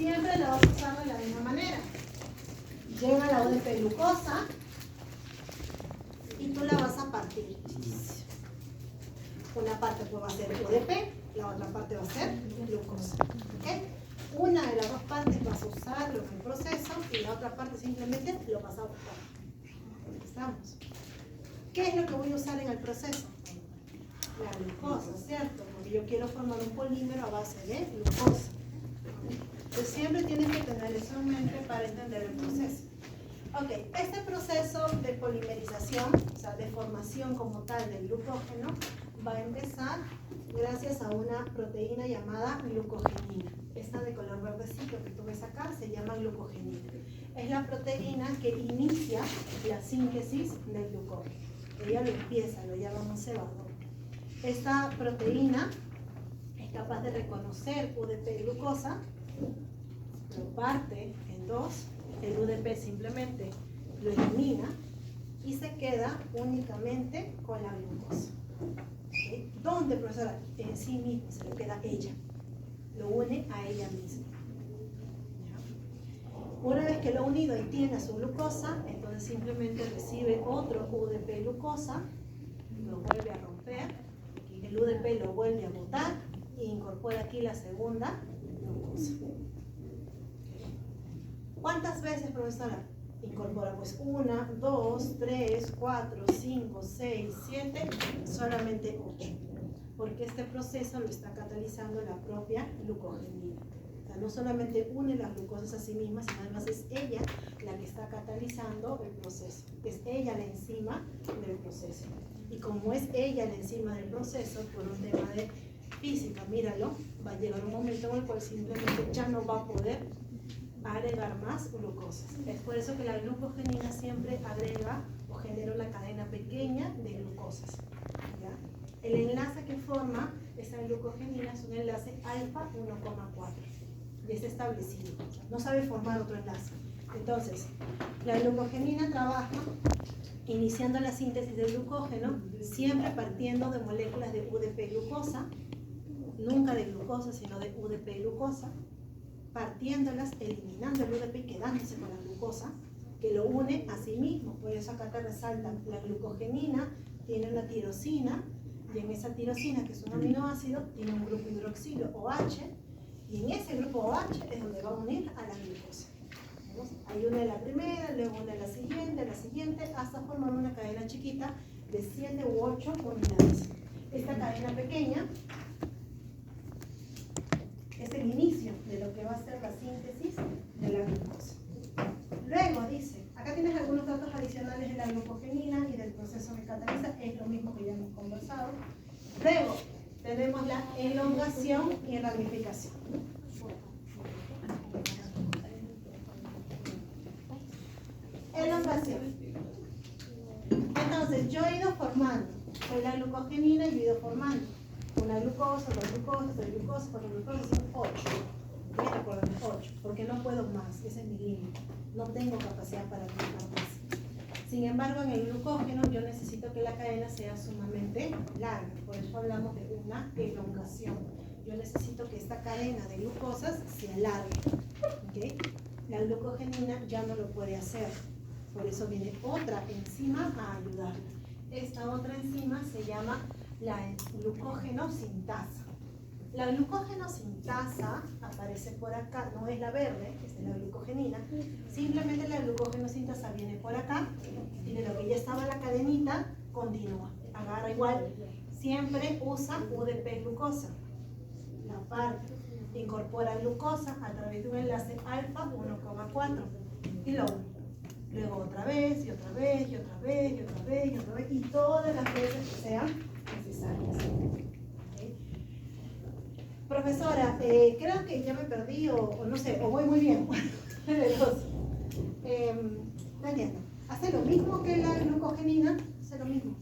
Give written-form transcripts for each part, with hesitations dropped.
siempre la vas a usar de la misma manera. Llega la UDP glucosa y tú la vas a partir. Una parte pues va a ser UDP, la otra parte va a ser glucosa. ¿Okay? Una de las dos partes vas a usarlo en el proceso y la otra parte simplemente lo vas a botar. ¿Estamos? ¿Qué es lo que voy a usar en el proceso? La glucosa, ¿cierto? Porque yo quiero formar un polímero a base de glucosa. Entonces siempre tienes que tener eso en mente para entender el proceso. Ok, este proceso de polimerización, o sea, de formación como tal del glucógeno, va a empezar gracias a una proteína llamada glucogenina. Esta de color verdecito que tú ves acá se llama glucogenina. Es la proteína que inicia la síntesis del glucógeno. Ella lo empieza, lo llamamos cebador. Esta proteína es capaz de reconocer UDP glucosa, lo parte en dos, el UDP simplemente lo elimina y se queda únicamente con la glucosa. ¿Okay? ¿Dónde, profesora? En sí mismo, se lo queda ella, lo une a ella misma. ¿Ya? Una vez que lo ha unido y tiene su glucosa, entonces simplemente recibe otro UDP glucosa, lo vuelve a romper, el UDP lo vuelve a botar e incorpora aquí la segunda glucosa. ¿Cuántas veces, profesora? Incorpora pues 1, 2, 3, 4, 5, 6, 7, solamente 8. Porque este proceso lo está catalizando la propia glucogenina. O sea, no solamente une las glucosas a sí mismas, sino además es ella la que está catalizando el proceso. Es ella la enzima del proceso. Y como es ella la enzima del proceso, por un tema de física, míralo, va a llegar un momento en el cual simplemente ya no va a poder agregar más glucosas. Es por eso que la glucogenina siempre agrega o genera una cadena pequeña de glucosas. ¿Ya? El enlace que forma esa glucogenina es un enlace alfa 1,4 y es establecido. No sabe formar otro enlace. Entonces, la glucogenina trabaja iniciando la síntesis del glucógeno, siempre partiendo de moléculas de UDP glucosa, nunca de glucosa, sino de UDP glucosa, partiéndolas, eliminando el UDP y quedándose con la glucosa, que lo une a sí mismo. Por eso acá te resaltan, la glucogenina tiene una tirosina, y en esa tirosina, que es un aminoácido, tiene un grupo hidroxilo OH, y en ese grupo OH es donde va a unir a la glucosa. ¿Vemos? Ahí une la primera, luego une la siguiente, hasta formar una cadena chiquita de 7 u 8 unidades. Esta cadena pequeña es el inicio de lo que va a ser la síntesis de la glucosa. Luego dice, acá tienes algunos datos adicionales de la glucogenina y del proceso que cataliza, es lo mismo que ya hemos conversado. Luego tenemos la elongación y ramificación. Elongación. Entonces yo he ido formando, con la glucogenina yo he ido formando una glucosa, dos glucosas, tres glucosas, cuatro glucosas, son 8. Recuerden, 8, porque no puedo más, ese es mi límite. No tengo capacidad para aplicar más. Sin embargo, en el glucógeno yo necesito que la cadena sea sumamente larga, por eso hablamos de una elongación. Yo necesito que esta cadena de glucosas se alargue. ¿Okay? La glucogenina ya no lo puede hacer, por eso viene otra enzima a ayudarla. Esta otra enzima se llama la glucógeno sintasa. La glucógeno sintasa aparece por acá, no es la verde, es la glucogenina. Simplemente la glucógeno sintasa viene por acá y de lo que ya estaba la cadenita, continúa. Agarra igual, siempre usa UDP glucosa. La parte incorpora glucosa a través de un enlace alfa 1,4 y lo une. Luego otra vez, y otra vez, y otra vez, y otra vez, y otra vez, y todas las veces que sean necesarias. ¿Okay? Profesora, creo que ya me perdí, o no sé, o voy muy bien. No entiendo. Hace lo mismo que la glucogenina, hace lo mismo.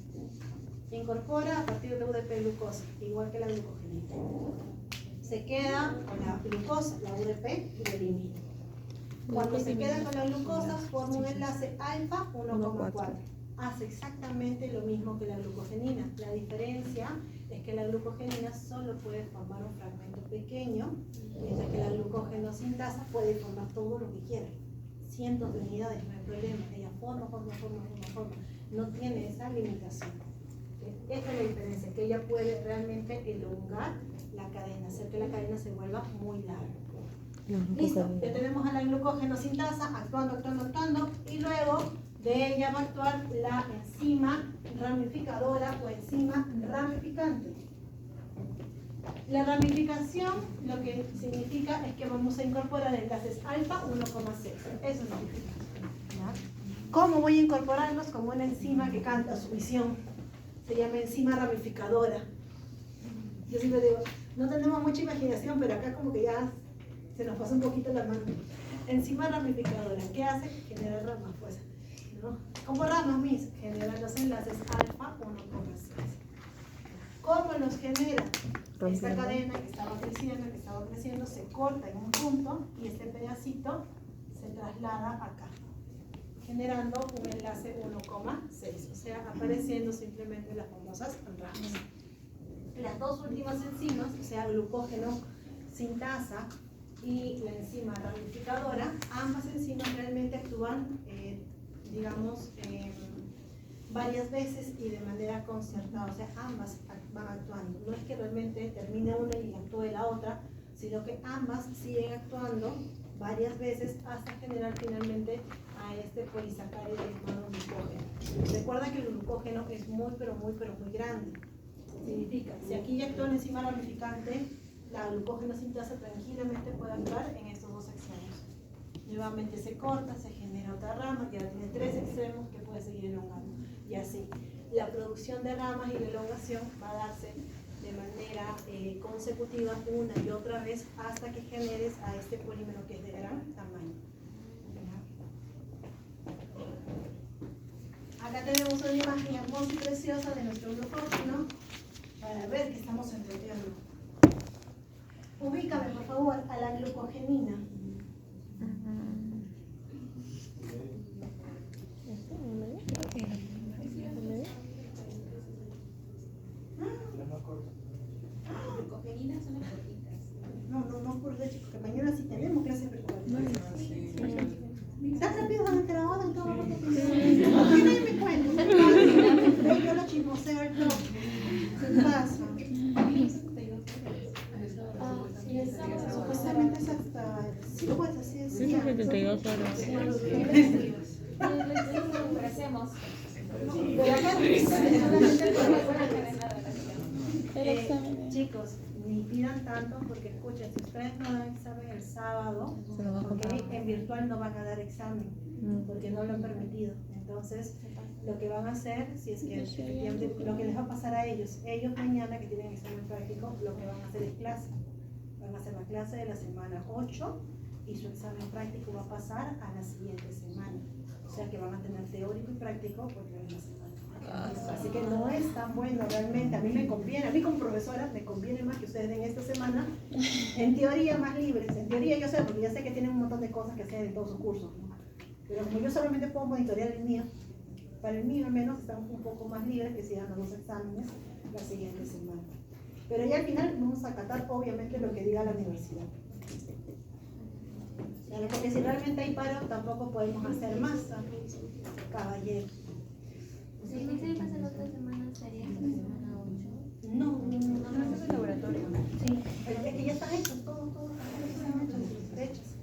Incorpora a partir de UDP glucosa, igual que la glucogenina. Se queda con la glucosa, la UDP, y la elimina. Cuando se queda con la glucosa, forma un enlace alfa 1,4. Hace exactamente lo mismo que la glucogenina. La diferencia es que la glucogenina solo puede formar un fragmento pequeño, mientras que la glucógeno sintasa puede formar todo lo que quiera. Cientos de unidades, no hay problema. Ella forma. No tiene esa limitación. Esta es la diferencia, que ella puede realmente elongar la cadena, hacer que la cadena se vuelva muy larga. Listo, ya tenemos a la glucógeno sintasa actuando, y luego de ella va a actuar la enzima ramificadora o enzima ramificante. La ramificación lo que significa es que vamos a incorporar enlaces alfa 1,6. Eso significa. ¿Cómo voy a incorporarlos? Como una enzima que canta su misión. Se llama enzima ramificadora. Yo siempre digo, no tenemos mucha imaginación, pero acá como que ya se nos pasa un poquito la mano. Enzima ramificadora, ¿qué hace? Generar ramas, pues, ¿no? Como ramas mis, generan los enlaces alfa 1,6. ¿Cómo los genera? Esta cadena que estaba creciendo, se corta en un punto y este pedacito se traslada acá, generando un enlace 1,6, o sea, apareciendo simplemente las famosas ramas. Las dos últimas enzimas, o sea, glucógeno sintasa y la enzima ramificadora, ambas enzimas realmente actúan, digamos, varias veces y de manera concertada, o sea, ambas van actuando. No es que realmente termine una y actúe la otra, sino que ambas siguen actuando varias veces hasta generar finalmente a este polisacárido llamado glucógeno. Recuerda que el glucógeno es muy grande. Significa, si aquí ya actúa la enzima ramificante, la glucógeno sintasa tranquilamente puede actuar en estos dos extremos. Nuevamente se corta, se genera otra rama que ahora tiene tres extremos que puede seguir elongando. Y así, la producción de ramas y la elongación va a darse de manera consecutiva una y otra vez hasta que generes a este polímero que es de gran tamaño. Acá tenemos una imagen hermosa y preciosa de nuestro glucógeno para ver que estamos entendiendo. Ubícame, por favor, a la glucogenina. Glucogeninas son las cortitas. No por de chicos, que mañana sí tenemos clases virtuales. ¿Estás rápido durante la hora? ¿Por qué nadie me cuenta? Yo lo chismoseo el blog. ¿Qué pasa? Supuestamente es hasta... Sí, pues así es. 72 horas. Hacemos. Chicos, ni pidan tanto porque escuchen, si ustedes no dan examen el sábado, porque en virtual no van a dar examen, porque no lo han permitido. Entonces, lo que van a hacer, si es que efectivamente lo que les va a pasar a ellos mañana que tienen examen práctico, lo que van a hacer es clase. Van a hacer la clase de la semana 8 y su examen práctico va a pasar a la siguiente semana. O sea que van a tener teórico y práctico por la semana. Así que no es tan bueno realmente. A mí me conviene, a mí como profesora me conviene más que ustedes den esta semana, en teoría más libres. En teoría yo sé, porque ya sé que tienen un montón de cosas que hacer en todos sus cursos, ¿no? Pero como yo solamente puedo monitorear el mío, para el mío al menos están un poco más libres que si dan los exámenes la siguiente semana. Pero ya al final vamos a acatar obviamente lo que diga la universidad. Claro, porque si realmente hay paro tampoco podemos hacer más, caballero. Si el examen pasa la otra semana, ¿sería hasta la semana 8? No es el laboratorio. Sí, es que ya están hechos, todos están hechos.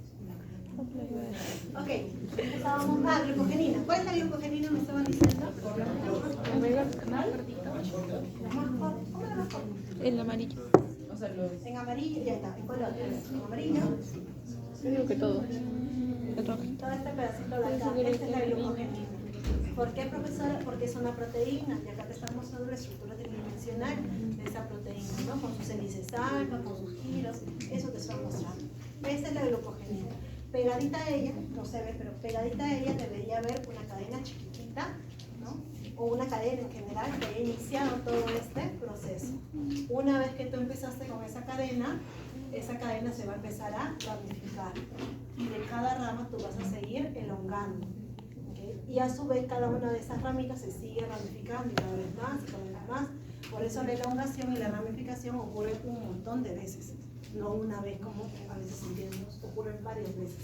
Ok, empezábamos. Glucogenina. ¿Cuál es la glucogenina? Me estaban diciendo. ¿Cómo la más corta? El amarillo. En amarillo, ya está, en color. En amarillo. Yo digo que todo. Todo este pedacito de acá, esta es la glucogenina. ¿Por qué, profesora? Porque es una proteína y acá te estamos mostrando la estructura tridimensional de esa proteína, ¿no? Con sus hélices alfa, con sus giros, eso te estoy mostrando. Esta es la glucogenina. Pegadita a ella, no se ve, pero pegadita a ella debería haber una cadena chiquitita, ¿no? O una cadena en general que haya iniciado todo este proceso. Una vez que tú empezaste con esa cadena se va a empezar a ramificar. Y de cada rama tú vas a seguir elongando. ¿Okay? Y a su vez cada una de esas ramitas se sigue ramificando y cada vez más y cada vez más. Por eso la elongación y la ramificación ocurren un montón de veces, no una vez como a veces se entiende. varias veces.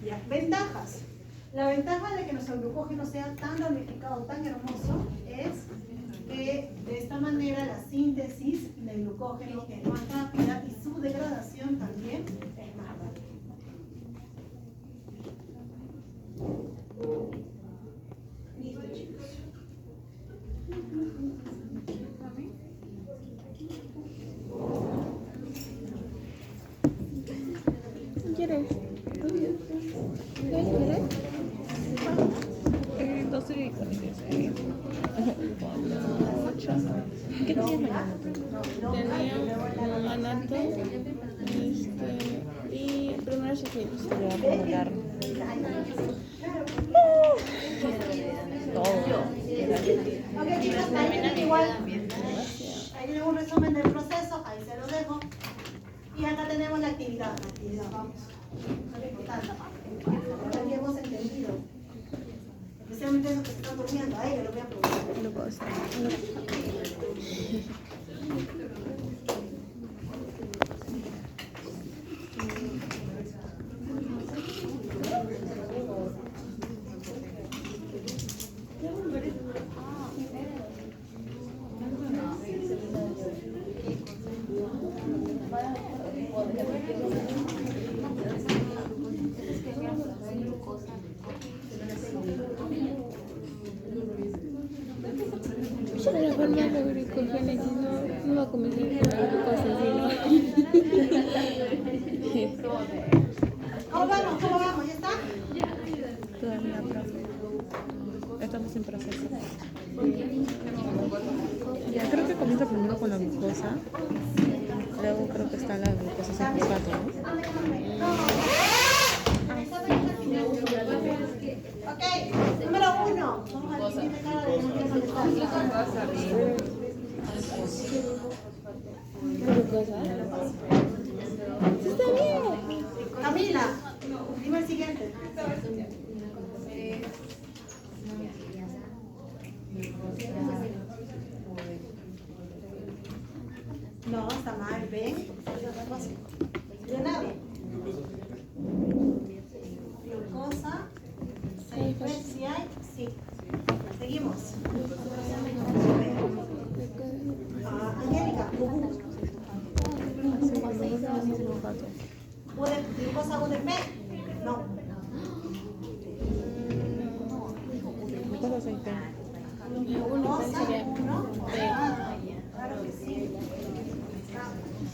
Ya, ventajas. La ventaja de que nuestro glucógeno sea tan ramificado, tan hermoso, es que de esta manera la síntesis del glucógeno es más rápida y su degradación también es más rápida. Listo, chicos. ¿Quieres? ¿Quieres? 12 y 46. ¿Qué tenías mañana? Tenía anato y primero se le va a acumular todo. Ok, chicos, ahí tienen igual. Ahí tienen un resumen del proceso, ahí se lo dejo. Y acá tenemos la actividad. Vamos. Eso es importante. Ahora que hemos entendido. Especialmente los que se están durmiendo, ahí me lo voy a preguntar. Glucosa. La forma de glucogénesis no va a comenzar con la glucosa, sino. ¿Cómo vamos? ¿Cómo vamos? ¿Ya está? Todavía, profe. Estamos en proceso. Ya creo que comienza primero con la glucosa. Luego creo que está la glucosa sulfato, ¿no? Ok, número 1. Vamos a ver si cada de ¿Glucosa? ¡Sí está bien! Camila, dime el siguiente. No, está mal, ven. Leonardo. Glucosa. ¿Sí hay? Sí. Seguimos. Angélica. ¿Glucosa UDP? No. Glucosa aceite. Glucosa 1. Claro que sí.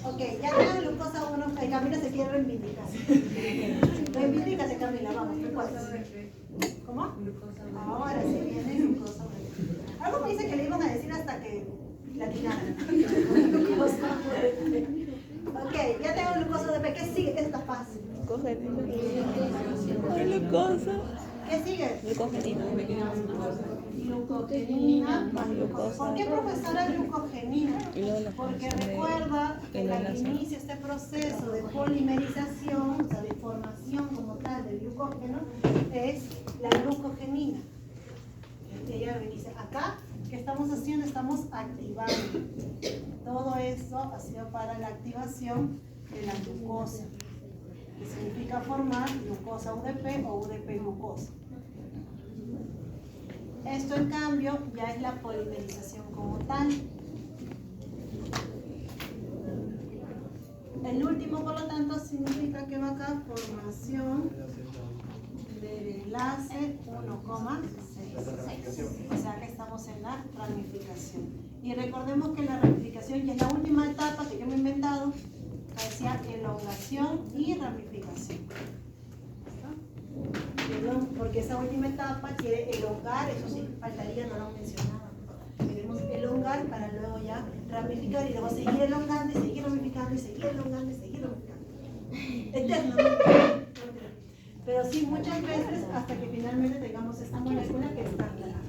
Ok, ya tengo glucosa 1. Camila se quiere reivindicar. Reivindícate, Camila, vamos, ¿qué puedes? ¿Cómo? Ahora sí viene glucosa 1. Algo me dice que le iban a decir hasta que la tiraran. Ok, ya tengo glucosa UDP. ¿Qué sigue? ¿Qué está fácil? Glucosa. ¿Qué sigue? Glucogenina. Glucogenina más glucosa. ¿Por qué, profesora, glucogenina? Porque recuerda que al inicio este proceso de polimerización, o sea, de formación como tal del glucógeno, es la glucogenina. Y ella me dice, acá, ¿qué estamos haciendo? Estamos activando. Todo eso ha sido para la activación de la glucosa, que significa formar glucosa UDP o UDP glucosa. Esto, en cambio, ya es la polimerización como tal. El último, por lo tanto, significa que va acá formación del enlace 1,6. O sea que estamos en la ramificación. Y recordemos que la ramificación ya es la última etapa que yo me he inventado, que decía elongación y ramificación. Porque esa última etapa quiere elongar, eso sí faltaría, no lo mencionaba. Queremos elongar para luego ya ramificar y luego seguir elongando y seguir ramificando y seguir elongando y seguir ramificando. Eternamente. Pero sí, muchas veces hasta que finalmente tengamos esta molécula que está clara.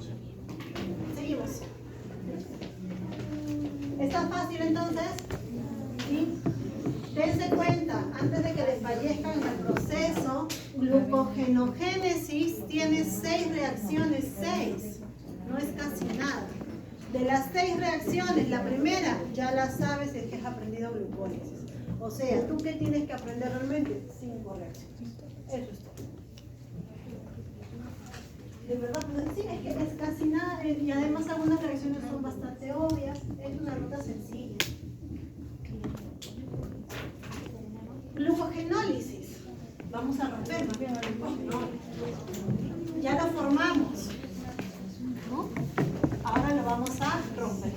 Seguimos. ¿Está fácil entonces? ¿Sí? Dense cuenta, antes de que desfallezcan en el proceso, glucogenogénesis tiene 6 reacciones, 6. No es casi nada. De las 6 reacciones, la primera ya la sabes, es que has aprendido glucólisis. O sea, ¿tú qué tienes que aprender realmente? 5 reacciones. Eso es todo. De verdad, pues sí, es que es casi nada, y además algunas reacciones son bastante obvias, es una ruta sencilla. Glucogenólisis. Vamos a romper más bien el glucogenólisis. Ya lo formamos, ¿no? Ahora lo vamos a romper.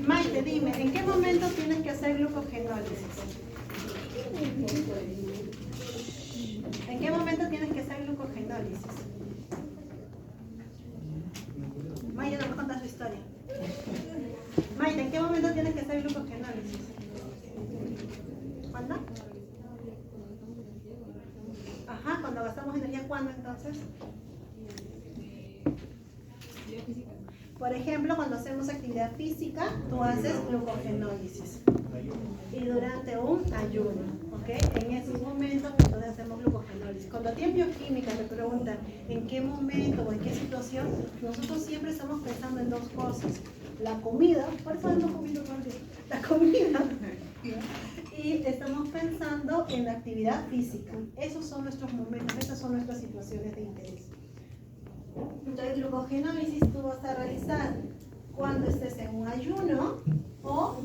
Maite, dime, ¿en qué momento tienes que hacer glucogenólisis? ¿En qué momento tienes que hacer glucogenólisis? Maite, no me contas tu historia. Maite, ¿en qué momento tienes que hacer glucogenólisis? ¿Cuándo? Ajá, cuando gastamos energía, ¿cuándo entonces? Por ejemplo, cuando hacemos actividad física, tú haces glucogenólisis. Y durante un ayuno, ¿ok? En esos momentos, entonces hacemos glucogenólisis. Cuando a ti en bioquímica te preguntan en qué momento o en qué situación, nosotros siempre estamos pensando en dos cosas. La comida, por eso hemos comido todo el día. La comida. Y estamos pensando en la actividad física. Esos son nuestros momentos, esas son nuestras situaciones de interés. Entonces, glucogenólisis tú vas a realizar cuando estés en un ayuno o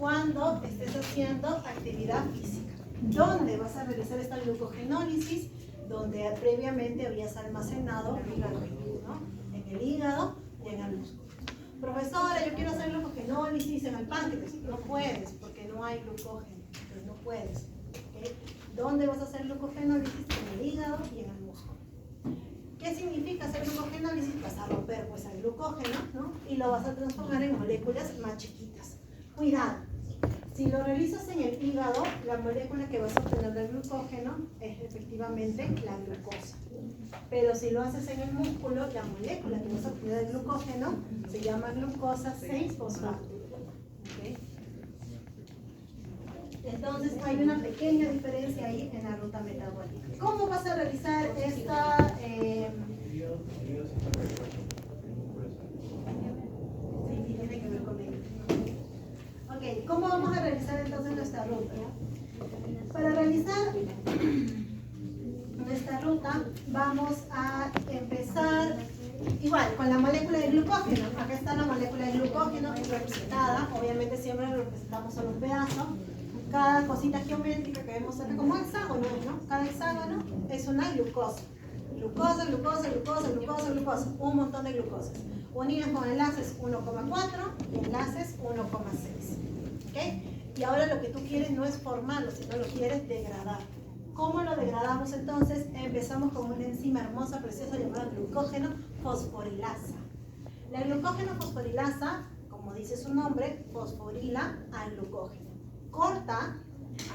cuando estés haciendo actividad física. ¿Dónde vas a realizar esta glucogenólisis? Donde previamente habías almacenado glucógeno, ¿no? En el hígado y en el músculo. Profesora, yo quiero hacer glucogenólisis en el páncreas. No puedes porque no hay glucógeno. Entonces no puedes. ¿Okay? ¿Dónde vas a hacer glucogenólisis? En el hígado y en el músculo. ¿Qué significa hacer glucogenólisis? Vas a romper pues el glucógeno, ¿no? Y lo vas a transformar en moléculas más chiquitas. Cuidado, si lo realizas en el hígado, la molécula que vas a obtener del glucógeno es efectivamente la glucosa. Pero si lo haces en el músculo, la molécula que vas a obtener del glucógeno se llama glucosa 6-fosfato. ¿Okay? Entonces hay una pequeña diferencia ahí en la ruta metabólica. ¿Cómo vas a realizar esta? Sí, tiene que ver conmigo. Ok, ¿cómo vamos a realizar entonces nuestra ruta? Para realizar nuestra ruta vamos a empezar igual con la molécula de glucógeno. Acá está la molécula de glucógeno representada, obviamente siempre lo representamos solo un pedazo. Cada cosita geométrica que vemos acá como hexágono, ¿no? Cada hexágono es una glucosa. Glucosa, glucosa, glucosa, glucosa, glucosa. Un montón de glucosas. Unidas con enlaces 1,4 y enlaces 1,6. ¿Ok? Y ahora lo que tú quieres no es formarlo, sino lo quieres degradar. ¿Cómo lo degradamos entonces? Empezamos con una enzima hermosa, preciosa llamada glucógeno fosforilasa. La glucógeno fosforilasa, como dice su nombre, fosforila al glucógeno. Corta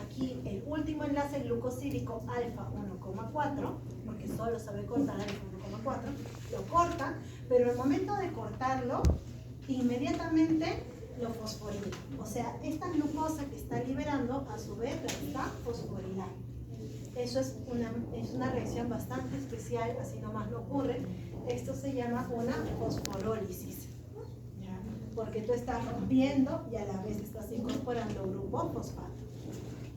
aquí el último enlace glucosídico alfa 1,4, porque solo sabe cortar alfa 1,4, lo corta, pero al momento de cortarlo, inmediatamente lo fosforila. O sea, esta glucosa que está liberando, a su vez la está fosforilando. Eso es una reacción bastante especial, así nomás no ocurre. Esto se llama una fosforólisis. Porque tú estás rompiendo y a la vez estás incorporando grupo fosfato.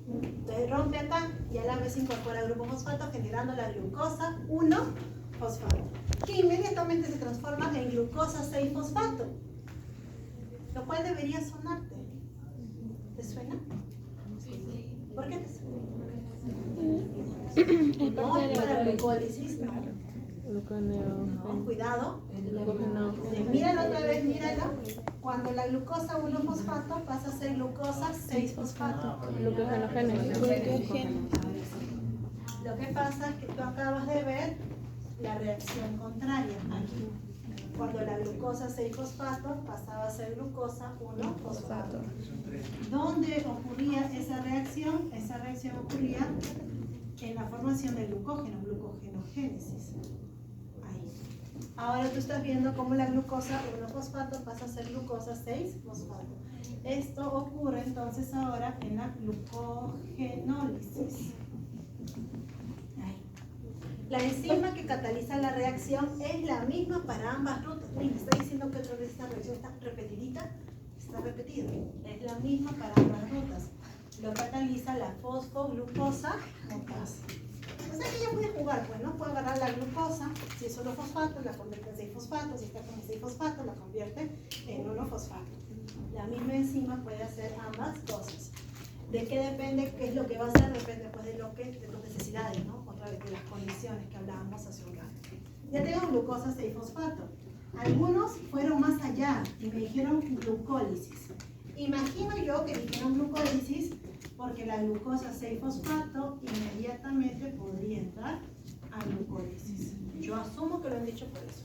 Entonces rompe acá y a la vez incorpora grupo fosfato generando la glucosa 1-fosfato, que inmediatamente se transforma en glucosa 6-fosfato, lo cual debería sonarte. ¿Te suena? ¿Por qué te suena? No, para glucólisis, no. No, cuidado. Míralo otra vez, míralo. Cuando la glucosa 1-fosfato pasa a ser glucosa 6-fosfato. Lo que pasa es que tú acabas de ver la reacción contraria aquí. Cuando la glucosa 6-fosfato pasaba a ser glucosa 1-fosfato. ¿Dónde ocurría esa reacción? Esa reacción ocurría en la formación del glucógeno, glucogenogénesis. Ahora tú estás viendo cómo la glucosa 1-fosfato pasa a ser glucosa 6-fosfato. Esto ocurre entonces ahora en la glucogenólisis. Ahí. La enzima que cataliza la reacción es la misma para ambas rutas. Mira, está diciendo que otra vez esta reacción está repetidita. Está repetida. Es la misma para ambas rutas. Lo cataliza la fosfoglucosa mutasa. O sea que ella puede jugar, pues, ¿no? Puede agarrar la glucosa, si es solo fosfato, la convierte en 6-fosfato, si está como 6-fosfato, la convierte en 1-fosfato. La misma enzima puede hacer ambas cosas. ¿De qué depende? ¿Qué es lo que va a hacer? Depende pues, de tus necesidades, ¿no? Otra vez de las condiciones que hablábamos hace un rato. Ya tengo glucosa 6-fosfato. Algunos fueron más allá y me dijeron glucólisis. Imagino yo que dijeron glucólisis porque la glucosa 6-fosfato inmediatamente podría entrar a glucólisis. Yo asumo que lo han dicho por eso.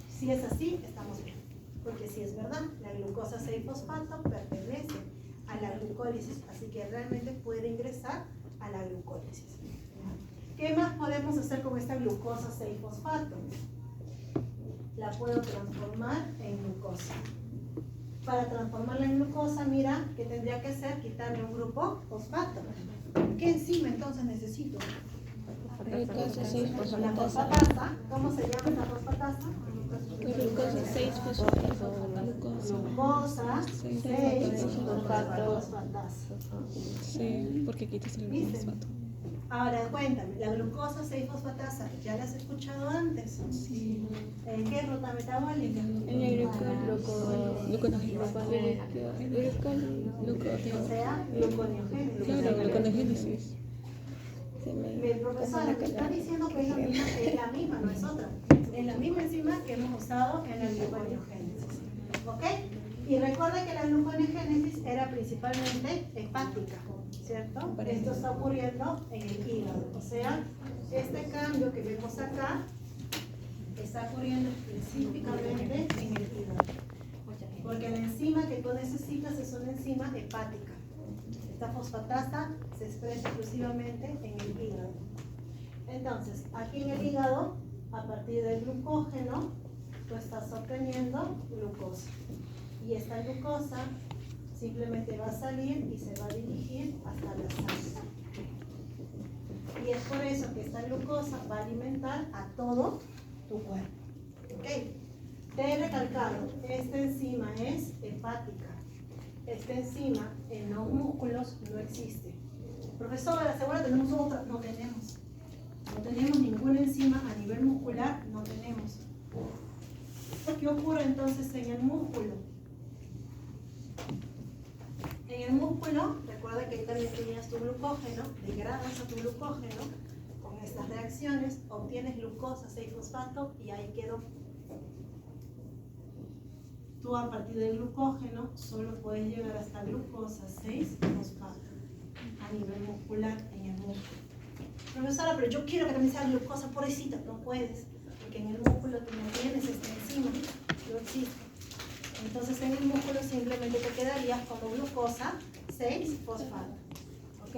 Si es así, estamos bien. Porque si es verdad, la glucosa 6-fosfato pertenece a la glucólisis, así que realmente puede ingresar a la glucólisis. ¿Qué más podemos hacer con esta glucosa 6-fosfato? La puedo transformar en glucosa. Para transformarla en glucosa, mira, ¿qué tendría que hacer? Quitarle un grupo fosfato. ¿Qué enzima entonces necesito? Glucosa 6-fosfatasa. La fosfatasa. ¿Cómo se llama la fosfatasa? Glucosa 6-fosfatasa. Glucosa 6-fosfatasa. Sí, porque quitas el ¿Viste? fosfato. Ahora cuéntame, la glucosa 6-fosfatasa, ¿ya la has escuchado antes? Sí. ¿En qué ruta metabólica? En el O sea, gluconeogénesis. Claro, gluconeogénesis. El profesor que está diciendo que es la misma, no es otra. Es la misma enzima que hemos usado en la gluconeogénesis. ¿Ok? Y recuerda que la gluconeogénesis era principalmente hepática, ¿cierto? Esto está ocurriendo en el hígado. O sea, este cambio que vemos acá está ocurriendo específicamente en el hígado. Porque la enzima que tú necesitas es una enzima hepática. Esta fosfatasa se expresa exclusivamente en el hígado. Entonces, aquí en el hígado, a partir del glucógeno, tú estás obteniendo glucosa. Y esta glucosa simplemente va a salir y se va a dirigir hasta la sangre. Y es por eso que esta glucosa va a alimentar a todo tu cuerpo. ¿Ok? Te he recalcado, esta enzima es hepática. Esta enzima en los músculos no existe. Profesora, ¿segura tenemos otra? No tenemos. No tenemos ninguna enzima a nivel muscular, no tenemos. ¿Qué ocurre entonces en el músculo? En el músculo, recuerda que ahí también tenías tu glucógeno, degradas a tu glucógeno con estas reacciones, obtienes glucosa 6-fosfato y ahí quedó. Tú a partir del glucógeno solo puedes llegar hasta glucosa 6-fosfato a nivel muscular en el músculo. Profesora, pero yo quiero que también sea glucosa pobrecita. No puedes, porque en el músculo tú no tienes esta enzima, no existe. Entonces en el músculo simplemente te quedarías como glucosa 6-fosfato. ¿Ok?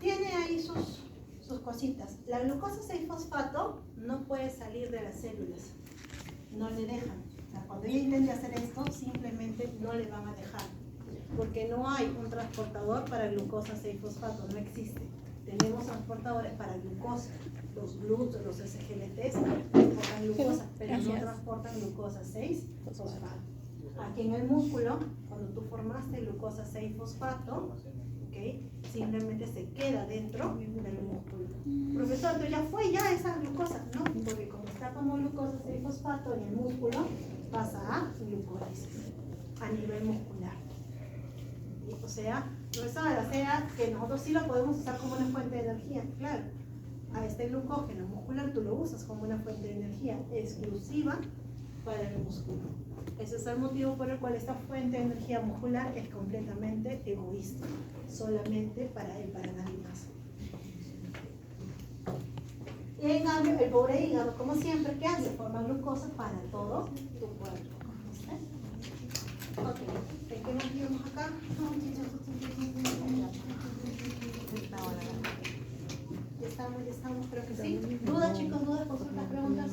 Tiene ahí sus cositas. La glucosa 6-fosfato no puede salir de las células. No le dejan. O sea, cuando ella intente hacer esto, simplemente no le van a dejar. Porque no hay un transportador para glucosa 6-fosfato, no existe. Tenemos transportadores para glucosa. Los GLUT, los SGLTs transportan glucosa, pero no transportan glucosa 6-fosfato. Aquí en el músculo, cuando tú formaste glucosa 6-fosfato, ¿okay? Simplemente se queda dentro del músculo. Profesor, ¿tú ya fue ya esa glucosa? No, porque como está como glucosa 6-fosfato en el músculo, pasa a glucólisis a nivel muscular. O sea, profesora, o sea que nosotros sí lo podemos usar como una fuente de energía, claro. A este glucógeno muscular tú lo usas como una fuente de energía exclusiva para el músculo. Ese es el motivo por el cual esta fuente de energía muscular es completamente egoísta, solamente para él, para nadie más. Y en cambio, el pobre hígado, como siempre, ¿qué hace? Forma glucosa para todo tu cuerpo. Ok, ¿en qué nos vimos acá? Ya estamos, creo que sí. ¿Dudas, chicos? ¿Dudas, consultas, preguntas?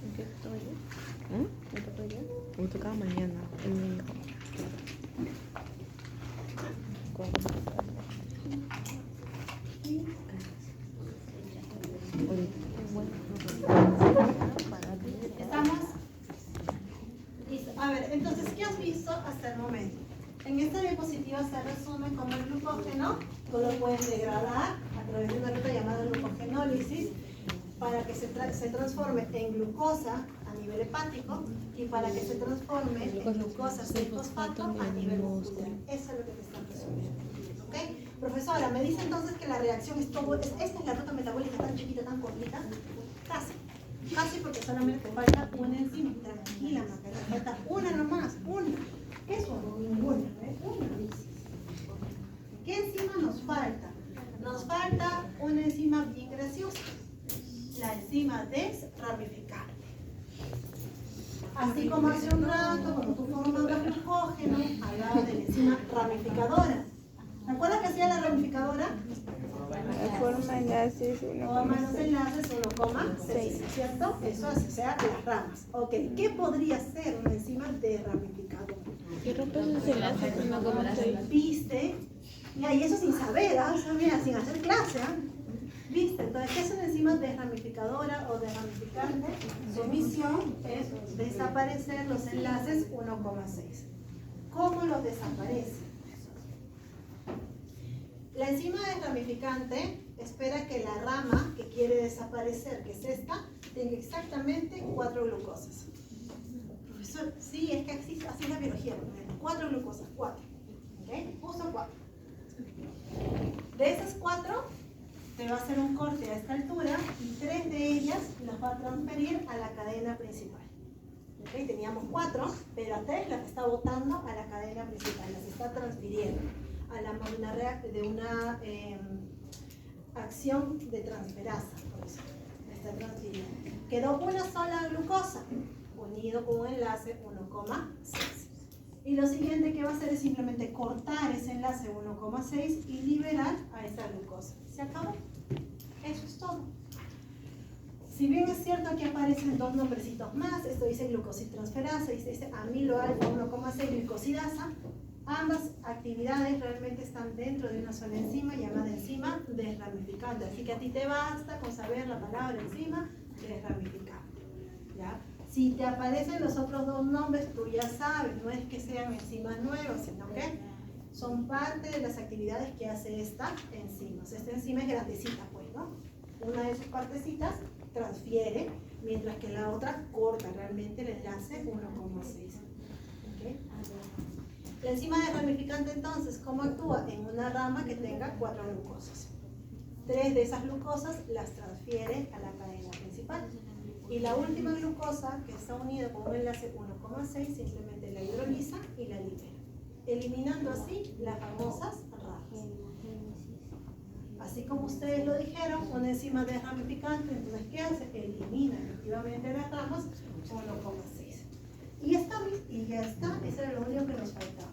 ¿En qué tocaba yo? ¿Me tocaba yo? Me tocaba mañana, el mío. ¿Cuándo? ¿qué has visto hasta el momento? En esta diapositiva se resume cómo el glucógeno tú lo puedes degradar a través de una ruta llamada glucogenólisis para que se transforme en glucosa a nivel hepático y para que se transforme en glucosa 6-fosfato a nivel muscular. Eso es lo que te están resumiendo. ¿Ok? Profesora, me dice entonces que la reacción es todo, esta es la ruta metabólica tan chiquita, tan cortita. Casi porque solamente te falta una enzima. Tranquila, Macarena, falta una nomás, una. Eso, ninguna, ¿ves? Una. ¿Qué enzima nos falta? Nos falta una enzima bien graciosa, la enzima desramificante. Así como hace un rato, cuando tú formabas glucógeno, hablaba de la enzima ramificadora. ¿Te acuerdas que hacía la ramificadora? La forma enlaces Forma los 1,6. enlaces 1,6, ¿cierto? Eso hace, o sea, las ramas. Ok, ¿qué podría ser una enzima desramificadora? Y rompes los enlaces 1,6. ¿Viste? Y eso sin saber, ¿ah? O sea, mira, sin hacer clase, ¿ah? ¿Viste? Entonces, ¿qué es una enzima desramificadora o desramificante? Su misión es desaparecer los enlaces 1,6. ¿Cómo los desaparece? La enzima desramificante espera que la rama que quiere desaparecer, que es esta, tenga exactamente 4 glucosas. Profesor, sí, es que así es la biología. 4 glucosas, 4. ¿Ok? Justo 4. De esas 4, te va a hacer un corte a esta altura y 3 de ellas las va a transferir a la cadena principal. ¿Ok? Teníamos 4, pero a 3 las está botando a la cadena principal, las está transfiriendo a de una acción de transferasa, por eso la está transfiriendo. Quedó una sola glucosa unido con un enlace 1,6. Y lo siguiente que va a hacer es simplemente cortar ese enlace 1,6 y liberar a esa glucosa. ¿Se acabó? Eso es todo. Si bien es cierto que aparecen 2 nombrecitos más, esto dice glucositransferasa, dice amilo alfa 1,6 glicosidasa, ambas actividades realmente están dentro de una sola enzima llamada enzima desramificante. Así que a ti te basta con saber la palabra enzima desramificante. ¿Ya? Si te aparecen los otros 2 nombres, tú ya sabes, no es que sean enzimas nuevas, sino que son parte de las actividades que hace esta enzima. O sea, esta enzima es grandecita, pues, ¿no? Una de sus partecitas transfiere, mientras que la otra corta realmente el enlace 1,6. ¿Okay? La enzima desramificante, entonces, ¿cómo actúa? En una rama que tenga 4 glucosas. 3 de esas glucosas las transfiere a la cadena principal. Y la última glucosa, que está unida con un enlace 1,6, simplemente la hidroliza y la libera, eliminando así las famosas ramas. Así como ustedes lo dijeron, una enzima desramificante, entonces, ¿qué hace? Elimina efectivamente las ramas 1,6. Y ya está, eso era lo único que nos faltaba.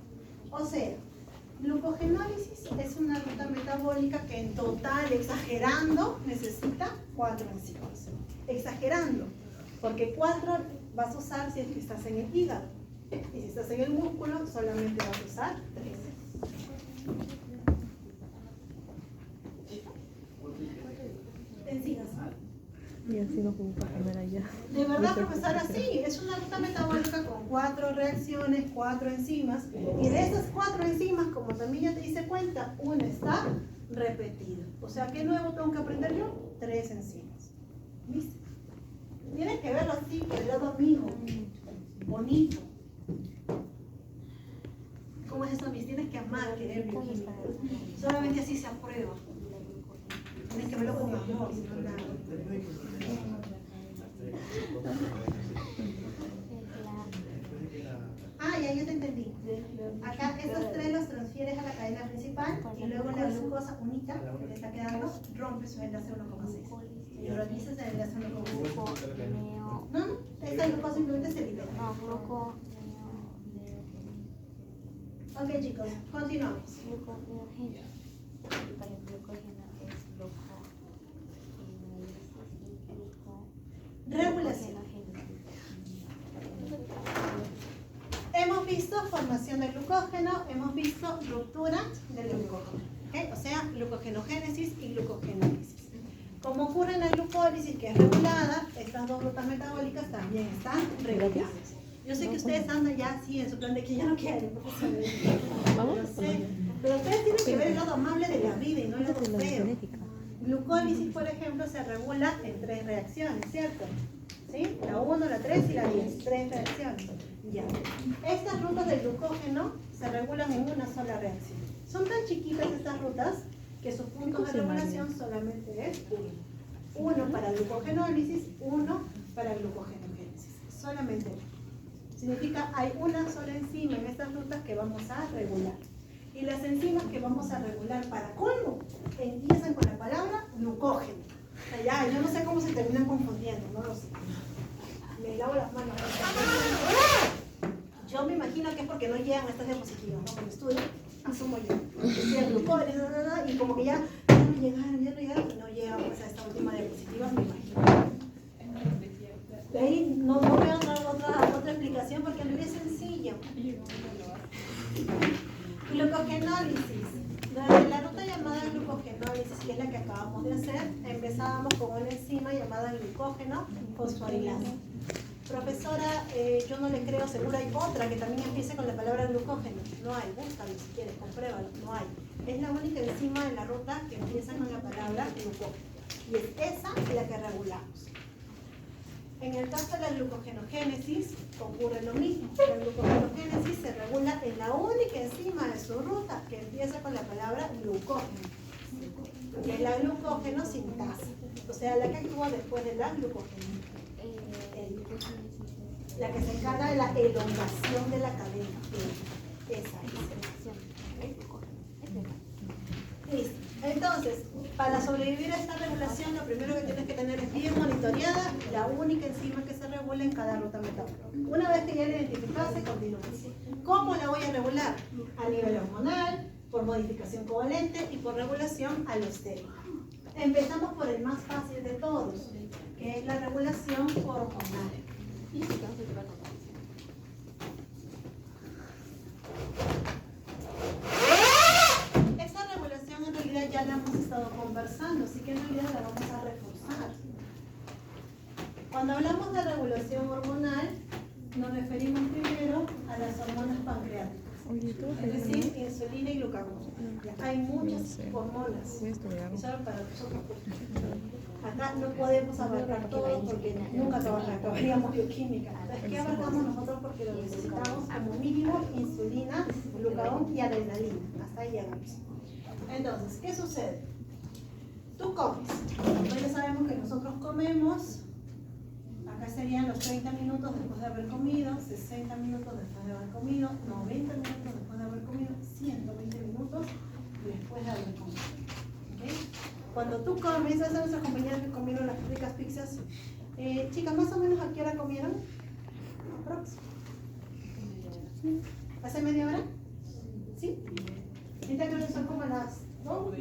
O sea, glucogenólisis es una ruta metabólica que en total, exagerando, necesita 4 enzimas. Exagerando, porque 4 vas a usar si es que estás en el hígado. Y si estás en el músculo, solamente vas a usar 3. Enzimas. Y así nos vamos a comer allá. De verdad, profesora, sí, es una ruta metabólica con 4 reacciones, 4 enzimas, y de esas 4 enzimas, como también ya te hice cuenta, una está repetida. O sea, ¿qué nuevo tengo que aprender yo? 3 enzimas. ¿Viste? Tienes que verlo así, por el lado amigo, bonito. ¿Cómo es eso, mis? Tienes que amar, querer bioquímica. Solamente así se aprueba. Tienes que verlo con amor, si no nada. Ah, ya te entendí. Acá esos 3 los transfieres a la cadena principal y luego la glucosa única que te está quedando rompe su enlace 1,6. Y lo dices el enlace 1,6. No, esta glucosa simplemente se libera. Ok, chicos, continuamos. Regulación. Hemos visto formación del glucógeno, hemos visto ruptura del glucógeno, ¿okay? O sea, glucogenogénesis y glucogenólisis. Como ocurre en la glucólisis, que es regulada, estas 2 rutas metabólicas también están reguladas. Yo sé que ustedes andan ya así en su plan de que ya no quieren, profesor. ¿Vamos? Lo sé. Pero ustedes tienen que ver el lado amable de la vida y no el lado feo. Glucólisis, por ejemplo, se regula en 3 reacciones, ¿cierto? ¿Sí? La 1, la 3 y la 10. 3 reacciones. Ya. Estas rutas del glucógeno se regulan en una sola reacción. Son tan chiquitas estas rutas que sus puntos de regulación solamente es uno. Uno para glucogenólisis, uno para glucogenogénesis. Solamente uno. Significa hay una sola enzima en estas rutas que vamos a regular. Y las enzimas que vamos a regular para colmo empiezan con la palabra glucógeno. O sea, ya, yo no sé cómo se terminan confundiendo, no lo sé. Me lavo las manos. Yo me imagino que es porque no llegan a estas diapositivas, ¿no? Porque estudio, asumo yo. Decía glucógeno, y como que ya no llegaron, y no llegan pues, a esta última diapositiva, me imagino. De ahí no veo otra explicación porque no es sencillo. Glucogenólisis. Durante la ruta llamada glucogenólisis, que es la que acabamos de hacer, empezábamos con una enzima llamada glucógeno fosforilasa. Profesora, yo no le creo, seguro hay otra que también empiece con la palabra glucógeno. No hay, búscalo si quieres, compruébalo, no hay. Es la única enzima en la ruta que empieza con la palabra glucógeno. Y es esa la que regulamos. En el caso de la glucogenogénesis ocurre lo mismo. La glucogenogénesis se regula en la única enzima de su ruta que empieza con la palabra glucógeno, que es la glucógeno sintasa, o sea, la que actúa después de la glucógeno, la que se encarga de la elongación de la cadena. Esa es. Listo. Entonces, para sobrevivir a esta regulación, lo primero que tienes que tener es bien monitoreada la única enzima que se regula en cada ruta metabólica. Una vez que ya la identificaste, continúas. ¿Cómo la voy a regular? A nivel hormonal, por modificación covalente y por regulación alostérica. Empezamos por el más fácil de todos, que es la regulación hormonal. Ya la hemos estado conversando, así que en realidad la vamos a reforzar. Cuando hablamos de regulación hormonal, nos referimos primero a las hormonas pancreáticas, es decir, insulina y glucagón. Hay muchas hormonas, y solo para nosotros. Acá no podemos abarcar todo porque nunca acabaríamos bioquímica. Entonces, ¿qué abarcamos nosotros? Porque lo necesitamos como mínimo insulina, glucagón y adrenalina. Hasta ahí llegamos. Entonces, ¿qué sucede? Tú comes. Entonces ya sabemos que nosotros comemos, acá serían los 30 minutos después de haber comido, 60 minutos después de haber comido, 90 minutos después de haber comido, 120 minutos después de haber comido. ¿Okay? Cuando tú comes, esas son nuestras compañeras que comieron las ricas pizzas. Chicas, ¿más o menos a qué hora comieron? ¿Hace media hora? ¿Sí? Ahorita creo que son como las 2,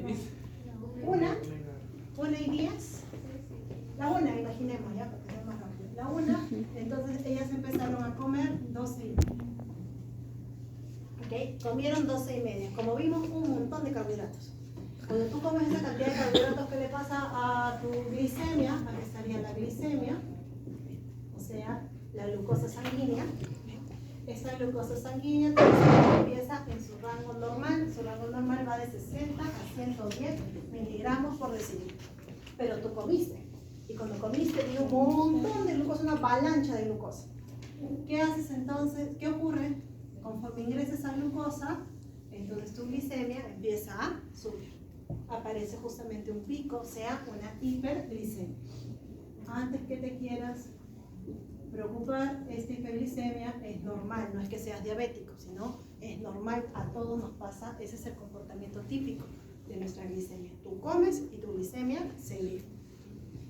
1 y 10. La 1, imaginemos ya, porque es más rápido. La 1, entonces ellas empezaron a comer 12 y media. ¿Ok? Comieron 12 y media. Como vimos, un montón de carbohidratos. Cuando tú comes esa cantidad de carbohidratos, ¿qué le pasa a tu glicemia? Aquí estaría la glicemia, o sea, la glucosa sanguínea. Esta glucosa sanguínea empieza en su rango normal. Su rango normal va de 60 a 110 miligramos por decilitro. Pero tú comiste. Y cuando comiste, dio un montón de glucosa, una avalancha de glucosa. ¿Qué haces entonces? ¿Qué ocurre? Conforme ingresas esa glucosa, entonces tu glicemia empieza a subir. Aparece justamente un pico, o sea, una hiperglicemia. Antes que te quieras preocupar, esta hiperglicemia es normal, no es que seas diabético, sino es normal, a todos nos pasa, ese es el comportamiento típico de nuestra glicemia. Tú comes y tu glicemia se eleva.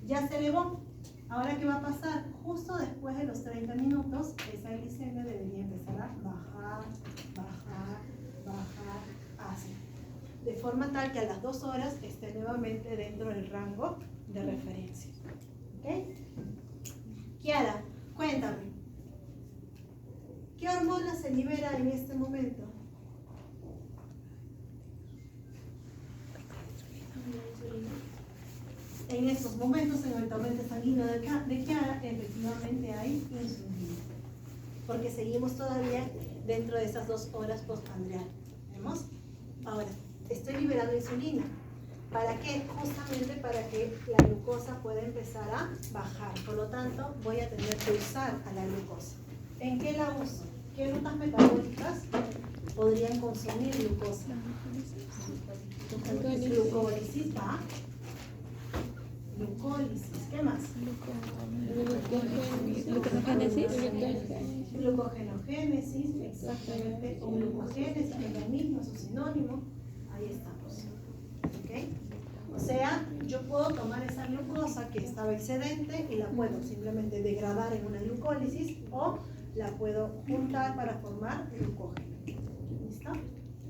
Ya se elevó. Ahora, ¿qué va a pasar? Justo después de los 30 minutos, esa glicemia debería empezar a bajar, así. De forma tal que a las 2 horas esté nuevamente dentro del rango de referencia. ¿Ok? Kiara, cuéntame. ¿Qué hormona se libera en este momento? En estos momentos, en el torrente sanguíneo de Kiara, efectivamente hay insulina. porque seguimos todavía dentro de esas 2 horas postprandial. ¿Vemos? Ahora, estoy liberando insulina. ¿Para qué? Justamente para que la glucosa pueda empezar a bajar. Por lo tanto, voy a tener que usar a la glucosa. ¿En qué la uso? ¿Qué rutas metabólicas podrían consumir glucosa? Glucólisis, ¿va? Glucólisis, ¿qué más? Glucogenógenesis. Glucogenogénesis, exactamente, o glucogénesis, que es lo mismo, es un sinónimo. Ahí estamos. ¿Ok? O sea, yo puedo tomar esa glucosa que estaba excedente y la puedo simplemente degradar en una glucólisis o la puedo juntar para formar glucógeno. ¿Listo?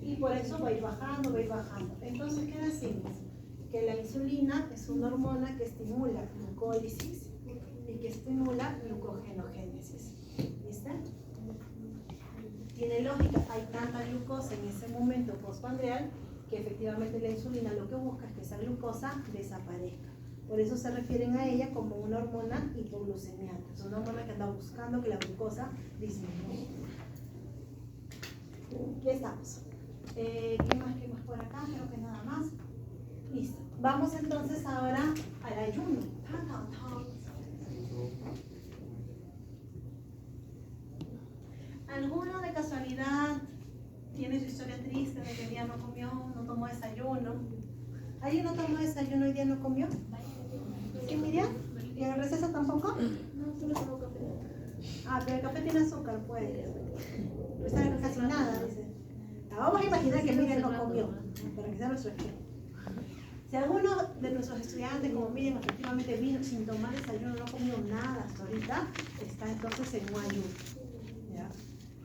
Y por eso va a ir bajando, va a ir bajando. Entonces, ¿qué decimos? Que la insulina es una hormona que estimula glucólisis y que estimula glucogenogénesis. ¿Listo? Tiene lógica, hay tanta glucosa en ese momento postprandial que efectivamente la insulina lo que busca es que esa glucosa desaparezca. Por eso se refieren a ella como una hormona hipoglucemiante. Es una hormona que anda buscando que la glucosa disminuya. Ya estamos. ¿Qué más por acá? Creo que nada más. Listo. Vamos entonces ahora al ayuno. ¿Alguno de casualidad tiene su historia triste de que el día no comió, no tomó desayuno? ¿Alguien no tomó desayuno y el día no comió? ¿Sí, Miriam? ¿Y en el receso tampoco? No, solo tomo café. Ah, pero el café tiene azúcar, pues. No está casi nada, dice. Vamos a imaginar que Miriam no comió, para que sea nuestro ejemplo. Si alguno de nuestros estudiantes, como Miriam, efectivamente vino sin tomar desayuno, no comió nada hasta ahorita, está entonces en un ayuno. ¿Ya?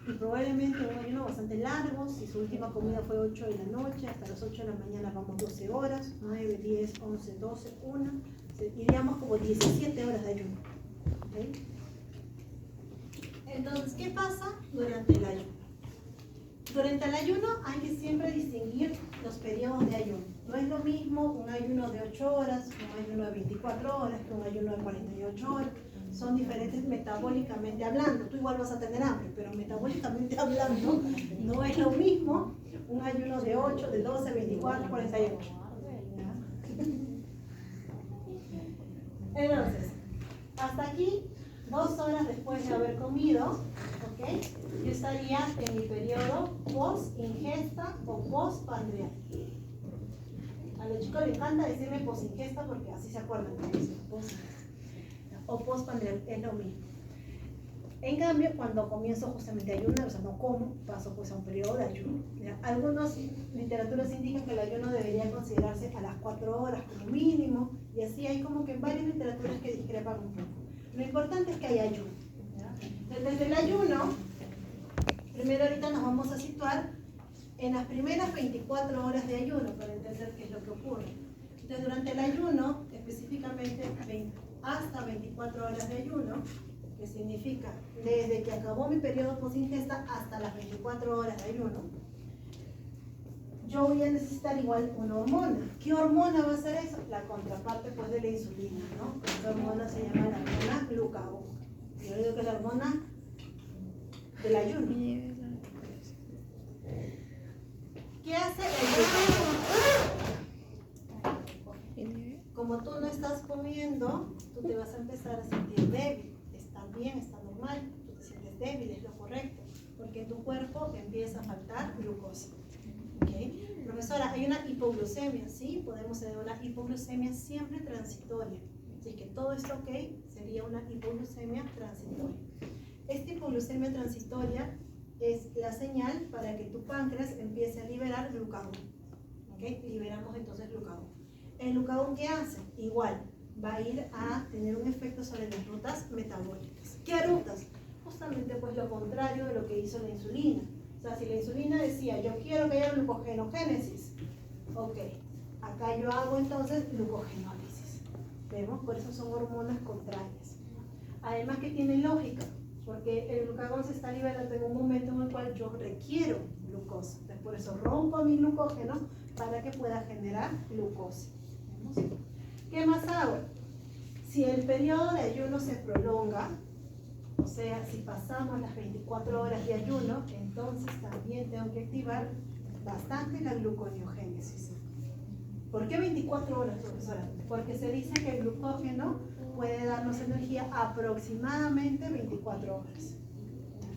Y probablemente un ayuno bastante largo, si su última comida fue 8 de la noche, hasta las 8 de la mañana vamos 12 horas, 9, 10, 11, 12, 1, iríamos como 17 horas de ayuno. ¿Okay? Entonces, ¿qué pasa durante el ayuno? Durante el ayuno hay que siempre distinguir los periodos de ayuno. No es lo mismo un ayuno de 8 horas, un ayuno de 24 horas, que un ayuno de 48 horas. Son diferentes metabólicamente hablando. Tú igual vas a tener hambre, pero metabólicamente hablando no es lo mismo un ayuno de 8, de 12, 24, 48. Entonces, hasta aquí, 2 horas después de haber comido, ¿ok? Yo estaría en mi periodo post-ingesta o post-pandrial. A los chicos les encanta decirme post-ingesta porque así se acuerdan de eso, o post-pandrial, es lo mismo. En cambio, cuando comienzo justamente a ayunar, o sea, no como, paso pues a un periodo de ayuno. ¿Ya? Algunas literaturas indican que el ayuno debería considerarse a las 4 horas como mínimo, y así hay como que varias literaturas que discrepan un poco. Lo importante es que hay ayuno. ¿Ya? Desde el ayuno, primero ahorita nos vamos a situar en las primeras 24 horas de ayuno para entender qué es lo que ocurre. Entonces, durante el ayuno, específicamente hasta 24 horas de ayuno, que significa desde que acabó mi periodo post-ingesta hasta las 24 horas de ayuno, yo voy a necesitar igual una hormona. ¿Qué hormona va a ser eso? La contraparte pues de la insulina, ¿no? Esta hormona se llama la hormona glucagón. Yo digo que es la hormona del ayuno. ¿Qué hace el glucagón? Como tú no estás comiendo, tú te vas a empezar a sentir débil. Está bien, está normal, tú te sientes débil, es lo correcto, porque en tu cuerpo empieza a faltar glucosa. ¿Okay? Profesora, hay una hipoglucemia, ¿sí? Podemos tener una hipoglucemia siempre transitoria. Si es que todo está ok, sería una hipoglucemia transitoria. Esta hipoglucemia transitoria es la señal para que tu páncreas empiece a liberar glucagón. ¿Okay? Liberamos entonces glucagón. ¿El glucagón qué hace? Igual, va a ir a tener un efecto sobre las rutas metabólicas. ¿Qué rutas? Justamente pues lo contrario de lo que hizo la insulina. O sea, si la insulina decía, yo quiero que haya glucogenogénesis, ok, acá yo hago entonces glucogenólisis. ¿Vemos? Por eso son hormonas contrarias. Además que tiene lógica, porque el glucagón se está liberando en un momento en el cual yo requiero glucosa. Entonces, por eso rompo mi glucógeno para que pueda generar glucosa. ¿Vemos? ¿Qué más hago? Si el periodo de ayuno se prolonga, O sea, si pasamos las 24 horas de ayuno, entonces también tengo que activar bastante la gluconeogénesis. ¿Por qué 24 horas, profesora? Porque se dice que el glucógeno puede darnos energía aproximadamente 24 horas.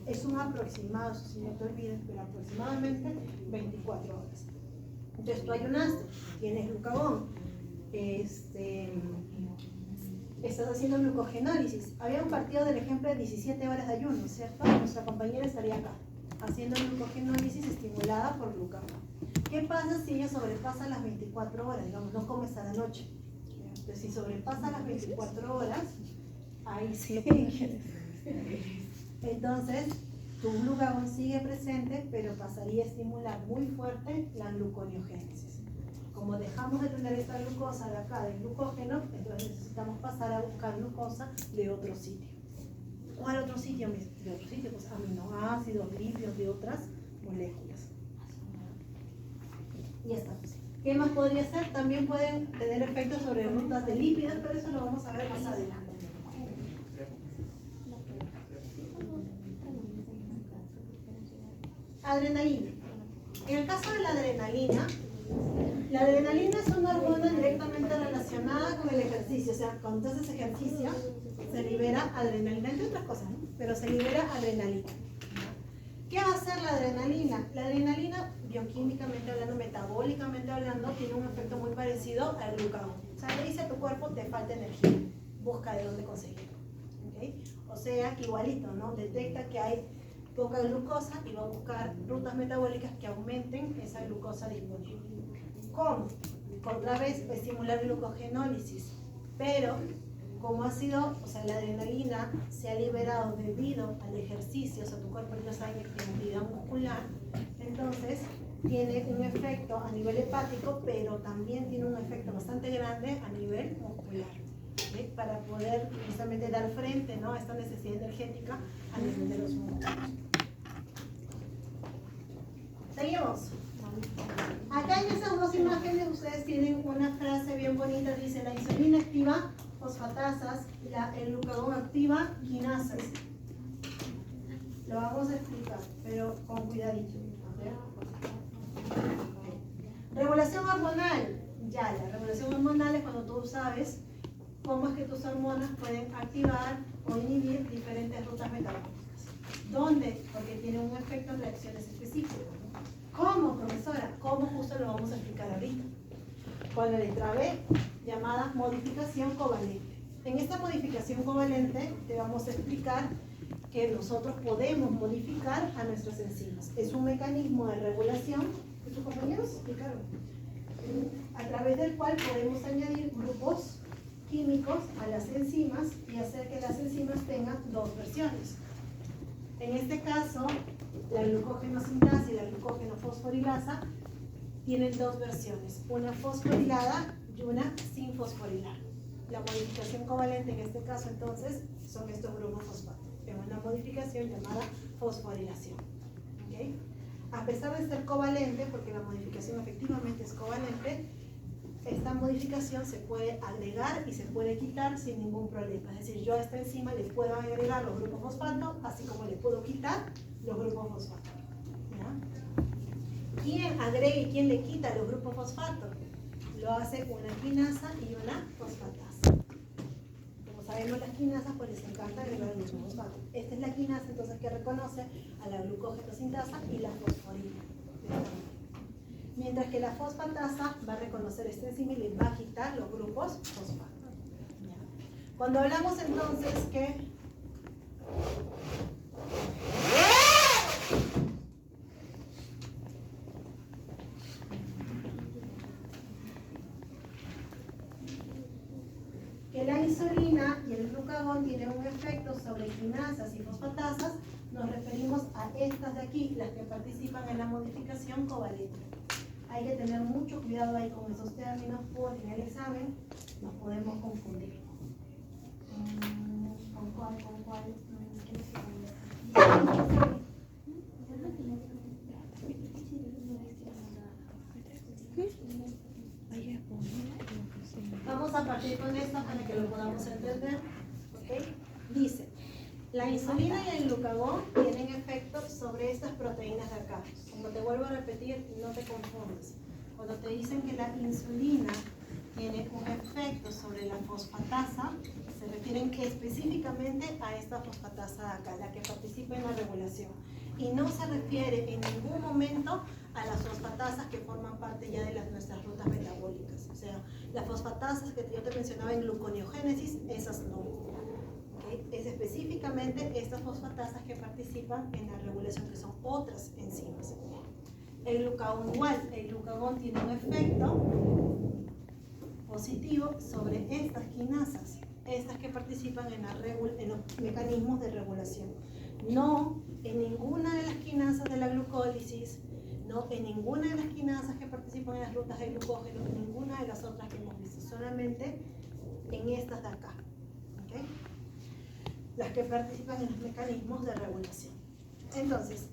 Es un aproximado, si no te olvides, pero aproximadamente 24 horas. Entonces tú ayunaste, tienes glucagón, estás haciendo glucogenólisis. Habíamos partido del ejemplo de 17 horas de ayuno, ¿cierto? Nuestra compañera estaría acá, haciendo glucogenólisis estimulada por glucagón. ¿Qué pasa si ella sobrepasa las 24 horas? Digamos, no comes a la noche. Entonces, si sobrepasa las 24 horas, ahí sí. Entonces, tu glucagón sigue presente, pero pasaría a estimular muy fuerte la gluconeogénesis. Como dejamos de tener esta glucosa de acá, del glucógeno, entonces necesitamos pasar a buscar glucosa de otro sitio. ¿Cuál otro sitio? De otro sitio, pues aminoácidos, lípidos, de otras moléculas. Y está. ¿Qué más podría ser? También pueden tener efectos sobre rutas de lípidos, pero eso lo vamos a ver más adelante. Adrenalina. En el caso de la adrenalina es una hormona directamente relacionada con el ejercicio. O sea, cuando haces ejercicio, se libera adrenalina, entre otras cosas, ¿no? Pero se libera adrenalina. ¿Qué va a hacer la adrenalina? La adrenalina, bioquímicamente hablando, metabólicamente hablando, tiene un efecto muy parecido al glucagón. O sea, le dice a tu cuerpo, te falta energía, busca de dónde conseguirlo. ¿Okay? O sea, que igualito, ¿no? Detecta que hay poca glucosa y va a buscar rutas metabólicas que aumenten esa glucosa disponible. ¿Cómo? Otra vez, estimular glucogenólisis. Pero, como ha sido, o sea, la adrenalina se ha liberado debido al ejercicio, o sea, tu cuerpo ya sabe que tiene actividad muscular, entonces tiene un efecto a nivel hepático, pero también tiene un efecto bastante grande a nivel muscular, ¿sí? Para poder justamente dar frente, ¿no?, a esta necesidad energética a nivel de los músculos. Seguimos. Acá en esas dos imágenes ustedes tienen una frase bien bonita, dice: la insulina activa fosfatasas, el glucagón activa quinasas. Lo vamos a explicar, pero con cuidadito. Regulación hormonal. Ya, la regulación hormonal es cuando tú sabes cómo es que tus hormonas pueden activar o inhibir diferentes rutas metabólicas. ¿Dónde? Porque tienen un efecto en reacciones específicas. ¿Cómo, profesora? ¿Cómo? Justo lo vamos a explicar ahorita. Con la letra B, llamada modificación covalente. En esta modificación covalente te vamos a explicar que nosotros podemos modificar a nuestras enzimas. Es un mecanismo de regulación que tus compañeros explicaron, a través del cual podemos añadir grupos químicos a las enzimas y hacer que las enzimas tengan dos versiones. En este caso, la glucógeno-sintasa y la glucógeno-fosforilasa tienen dos versiones, una fosforilada y una sin fosforilar. La modificación covalente en este caso entonces son estos grupos fosfato, en una modificación llamada fosforilación. ¿Okay? A pesar de ser covalente, porque la modificación efectivamente es covalente, esta modificación se puede agregar y se puede quitar sin ningún problema. Es decir, yo a esta enzima le puedo agregar los grupos fosfato, así como le puedo quitar los grupos fosfato. ¿Ya? ¿Quién agrega y quién le quita los grupos fosfato? Lo hace una quinasa y una fosfatasa. Como sabemos, las quinasas pues les encanta agregar el grupo fosfato. Esta es la quinasa entonces que reconoce a la glucógeno-sintasa y la fosforila. Mientras que la fosfatasa va a reconocer esta enzima y le va a quitar los grupos fosfato. ¿Ya? Cuando hablamos entonces que la insulina y el glucagón tienen un efecto sobre quinasas y fosfatasas, nos referimos a estas de aquí, las que participan en la modificación covalente. Hay que tener mucho cuidado ahí con esos términos porque en el examen nos podemos confundir. ¿Con cuál? Vamos a partir con esto para que lo podamos entender. ¿Okay? Dice, la insulina y el glucagón tienen efecto sobre estas proteínas de acá. Como te vuelvo a repetir, no te confundas. Cuando te dicen que la insulina tiene un efecto sobre la fosfatasa, se refieren específicamente a esta fosfatasa de acá, la que participa en la regulación. Y no se refiere en ningún momento a las fosfatasas que forman parte ya de nuestras rutas metabólicas. O sea, las fosfatasas que yo te mencionaba en gluconeogénesis, esas no. ¿Okay? Es específicamente estas fosfatasas que participan en la regulación, que son otras enzimas. El glucagón igual, el glucagón tiene un efecto positivo sobre estas quinasas, estas que participan en los mecanismos de regulación. No en ninguna de las quinasas de la glucólisis, no en ninguna de las quinasas que participan en las rutas de glucógeno, ninguna de las otras que hemos visto, solamente en estas de acá, ¿okay? Las que participan en los mecanismos de regulación. Entonces,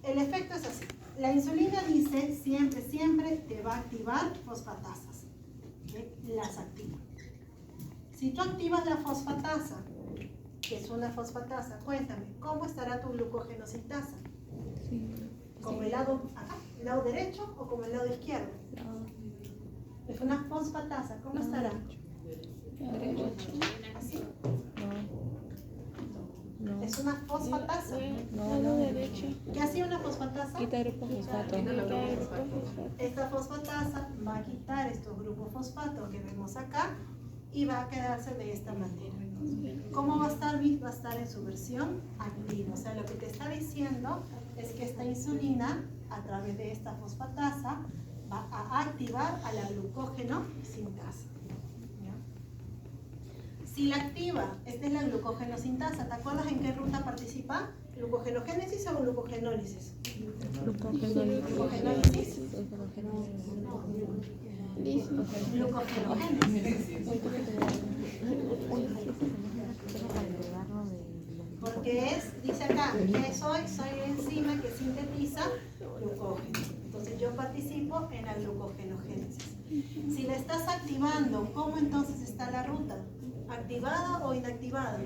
el efecto es así. La insulina dice siempre te va a activar fosfatasas, ¿okay? Las activa. Si tú activas la fosfatasa, que es una fosfatasa, cuéntame, ¿cómo estará tu glucógeno sintasa? Sí. ¿Como el lado acá, el lado derecho o como el lado izquierdo? Es una fosfatasa, ¿cómo estará? ¿Así? No. Es una fosfatasa. Lado derecho. ¿Qué hacía una fosfatasa? Quita grupo fosfato. Esta fosfatasa va a quitar estos grupos fosfato que vemos acá y va a quedarse de esta manera. ¿Cómo va a estar? Va a estar en su versión activa. O sea, lo que te está diciendo es que esta insulina, a través de esta fosfatasa, va a activar a la glucógeno sintasa. ¿Ya? Si la activa, esta es la glucógeno sintasa, ¿te acuerdas en qué ruta participa? ¿Glucogenogénesis o glucogenólisis? Glucogenólisis. Glucogenogénesis. Porque dice acá, ¿qué soy? Soy la enzima que sintetiza glucógeno. Entonces yo participo en la glucogenogénesis. Si la estás activando, ¿cómo entonces está la ruta? ¿Activada o inactivada?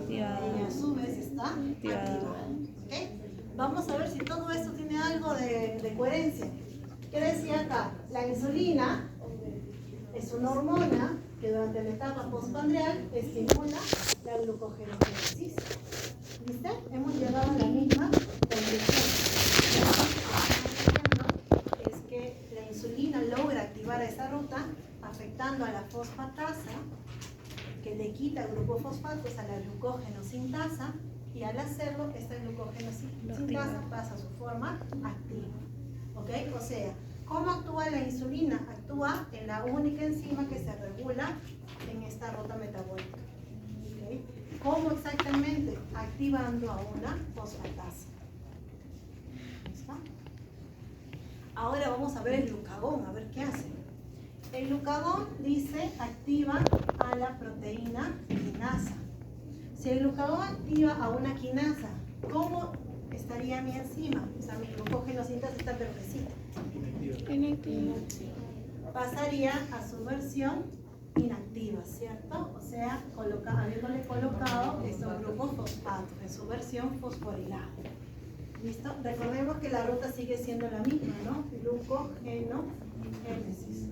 Ella a su vez está activada. ¿Okay? Vamos a ver si todo esto tiene algo de coherencia. ¿Qué decía acá? La insulina es una hormona que durante la etapa postprandial estimula la glucogenogénesis. ¿Viste? Hemos llegado a la misma conclusión. Es que la insulina logra activar esa ruta afectando a la fosfatasa, que le quita el grupo fosfatos a la glucógeno sintasa, y al hacerlo, esta glucógeno sintasa pasa a su forma activa. ¿Ok? O sea, ¿cómo actúa la insulina? Actúa en la única enzima que se regula en esta ruta metabólica. ¿Okay? ¿Cómo exactamente? Activando a una fosfatasa. ¿Listo? Ahora vamos a ver el glucagón, a ver qué hace. El glucagón dice activa a la proteína quinasa. Si el glucagón activa a una quinasa, ¿cómo estaría mi enzima? O sea, mi glucógeno sintasa está verdecita. Pasaría a su versión inactiva, ¿cierto? O sea, habiéndole colocado estos grupos fosfatos en su versión fosforilada. ¿Listo? Recordemos que la ruta sigue siendo la misma, ¿no? Glucogenogénesis.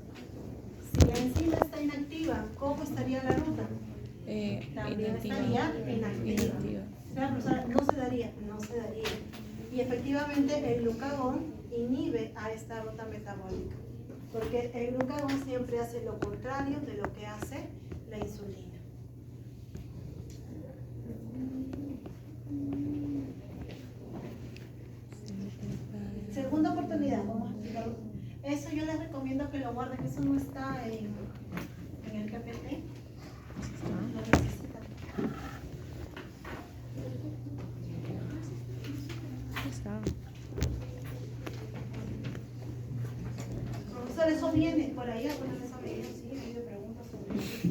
Si la enzima está inactiva, ¿cómo estaría la ruta? También estaría inactiva. O sea, profesora, no se daría. Y efectivamente el glucagón inhibe a esta ruta metabólica, porque el glucagón siempre hace lo contrario de lo que hace la insulina. Segunda oportunidad, vamos a explicarlo. Eso yo les recomiendo que lo guarden, eso no está en el PPT. Lo necesitan. Profesor, eso viene por ahí, alguna vez ha venido, sí, ha habido preguntas sobre eso.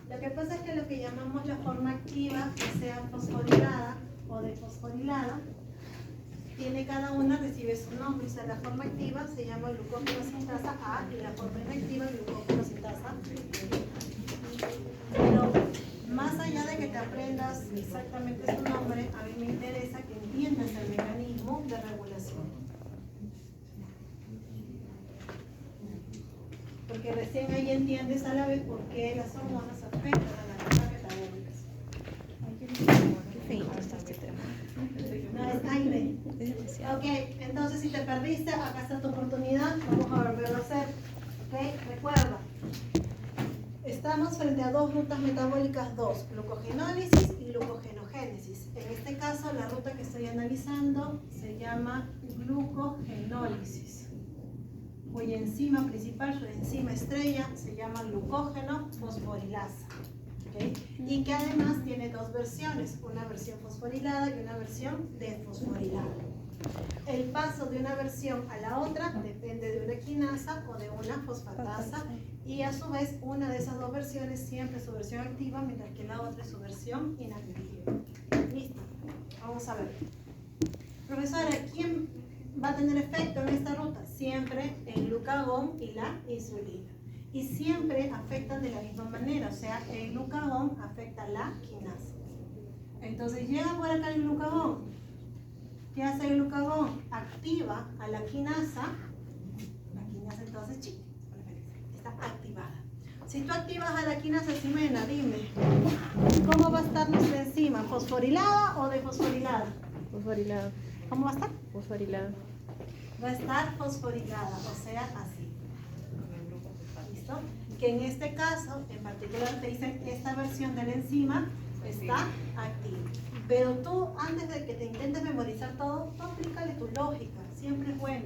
Lo que pasa es que lo que llamamos la forma activa, que sea fosforilada o desfosforilada, tiene cada una, recibe su nombre. O sea, la forma activa se llama glucógeno sintasa A y la forma inactiva glucógeno sintasa B. Pero más allá de que te aprendas exactamente su nombre, a mí me interesa que entiendas el mecanismo de regulación. Porque recién ahí entiendes a la vez por qué las hormonas afectan a las rutas metabólicas. Qué feito está este tema. No, es aire. Es demasiado. Ok, entonces si te perdiste, acá está tu oportunidad, vamos a volverlo a hacer. Ok, recuerda, estamos frente a dos rutas metabólicas, dos, glucogenólisis y glucogenogénesis. En este caso, la ruta que estoy analizando se llama glucogenólisis, cuya enzima principal, su enzima estrella, se llama glucógeno fosforilasa. ¿Okay? Y que además tiene dos versiones, una versión fosforilada y una versión desfosforilada. El paso de una versión a la otra depende de una quinasa o de una fosfatasa, y a su vez una de esas dos versiones siempre es su versión activa, mientras que la otra es su versión inactiva. ¿Listo? Vamos a ver. Profesora, ¿quién va a tener efecto en esta ruta? Siempre el glucagón y la insulina. Y siempre afectan de la misma manera, o sea, el glucagón afecta a la quinasa. Entonces llega por acá el glucagón. ¿Qué hace el glucagón? Activa a la quinasa entonces, chica, está activada. Si tú activas a la quinasa, Ximena, dime, ¿cómo va a estar nuestra enzima? ¿Fosforilada o desfosforilada? Fosforilado. ¿Cómo va a estar? Fosforilado. Va a estar fosforilada, o sea, así. ¿Listo? Que en este caso, en particular, te dicen esta versión de la enzima está activa. Pero tú, antes de que te intentes memorizar todo, tú aplícale tu lógica, siempre es bueno.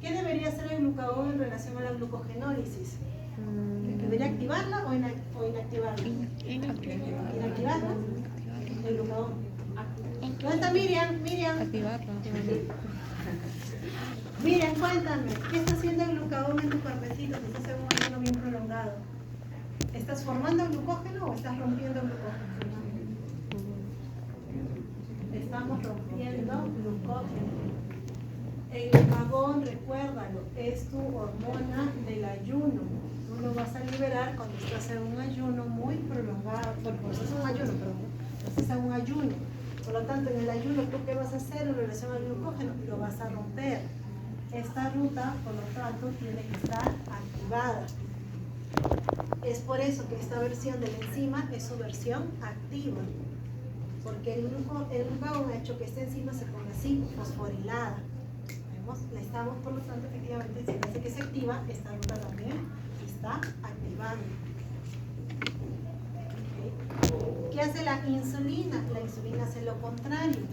¿Qué debería hacer el glucagón en relación a la glucogenólisis? ¿Debería activarla o inactivarla? ¿Inactivarla? El glucagón. ¿Dónde está Miriam? Miriam. Activarlo. Miriam, cuéntame, ¿qué está haciendo el glucagón en tu cuerpecito? Que estás en un ayuno bien prolongado. ¿Estás formando glucógeno o estás rompiendo glucógeno? Estamos rompiendo glucógeno. El glucagón, recuérdalo, es tu hormona del ayuno. Tú lo vas a liberar cuando estás en un ayuno muy prolongado. Cuando estás en un ayuno, perdón. Estás en un ayuno. Por lo tanto, en el ayuno, ¿tú qué vas a hacer en relación al glucógeno? Lo vas a romper. Esta ruta, por lo tanto, tiene que estar activada. Es por eso que esta versión de la enzima es su versión activa. Porque el glucagón ha hecho que esta enzima se ponga así, fosforilada. ¿Vemos? La estamos, por lo tanto, efectivamente, si hace que se activa, esta ruta también está activando. ¿Okay? ¿Qué hace la insulina? La insulina hace lo contrario.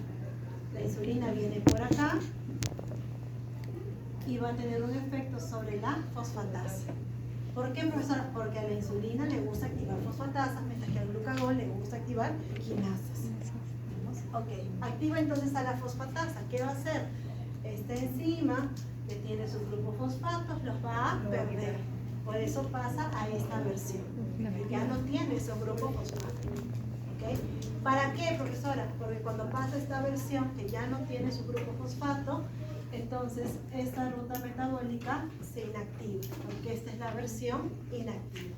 La insulina viene por acá y va a tener un efecto sobre la fosfatasa. ¿Por qué, profesora? Porque a la insulina le gusta activar fosfatasas, mientras que al glucagón le gusta activar quinasas. Ok, activa entonces a la fosfatasa. ¿Qué va a hacer? Esta enzima, que tiene sus grupos fosfatos, los va a perder. Por eso pasa a esta versión. Ya no tiene esos grupos fosfatos. ¿Okay? ¿Para qué, profesora? Porque cuando pasa esta versión que ya no tiene su grupo fosfato, entonces esta ruta metabólica se inactiva, porque esta es la versión inactiva.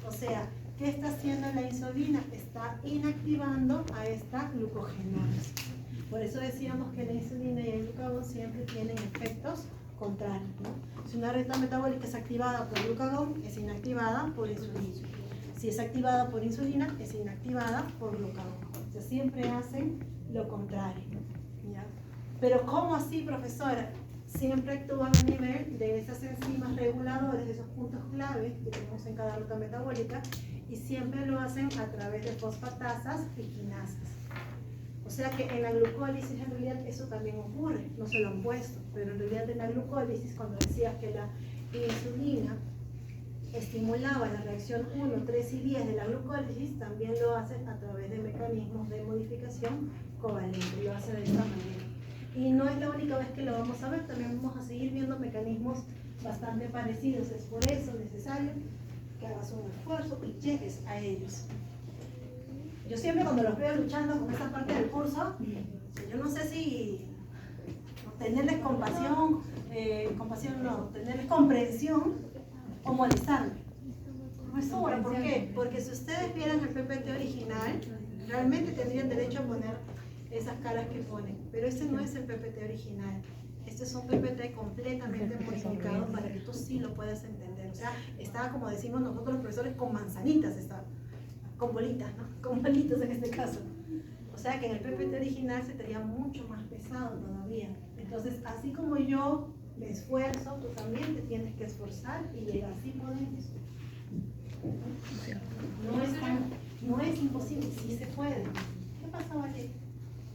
O sea, ¿qué está haciendo la insulina? Está inactivando a esta glucogenólisis. Por eso decíamos que la insulina y el glucagón siempre tienen efectos contrarios, ¿no? Si una ruta metabólica es activada por glucagón, es inactivada por insulina. Si es activada por insulina, es inactivada por glucagón. O sea, siempre hacen lo contrario, ¿ya? Pero ¿cómo así, profesora? Siempre actúan a nivel de esas enzimas reguladoras, de esos puntos clave que tenemos en cada ruta metabólica, y siempre lo hacen a través de fosfatasas y quinasas. O sea que en la glucólisis en realidad eso también ocurre, no se lo han puesto, pero en realidad en la glucólisis, cuando decías que la insulina estimulaba la reacción 1, 3 y 10 de la glucólisis, también lo hace a través de mecanismos de modificación covalente, lo hace de esta manera. Y no es la única vez que lo vamos a ver, también vamos a seguir viendo mecanismos bastante parecidos. Es por eso necesario que hagas un esfuerzo y llegues a ellos. Yo siempre cuando los veo luchando con esta parte del curso, yo no sé si tenerles tenerles comprensión o molestarme. Profesora, ¿por qué? Porque si ustedes vieran el PPT original, realmente tendrían derecho a poner esas caras que ponen, pero este no es el PPT original. Este es un PPT completamente modificado para que tú sí lo puedas entender. O sea, está como decimos nosotros los profesores, con manzanitas, está, con bolitas, ¿no? Con bolitas en este caso. O sea que en el PPT original se te haría mucho más pesado todavía. Entonces, así como yo me esfuerzo, tú también te tienes que esforzar y llegar. Así podemos. No es imposible, sí se puede. ¿Qué pasa, Valeria?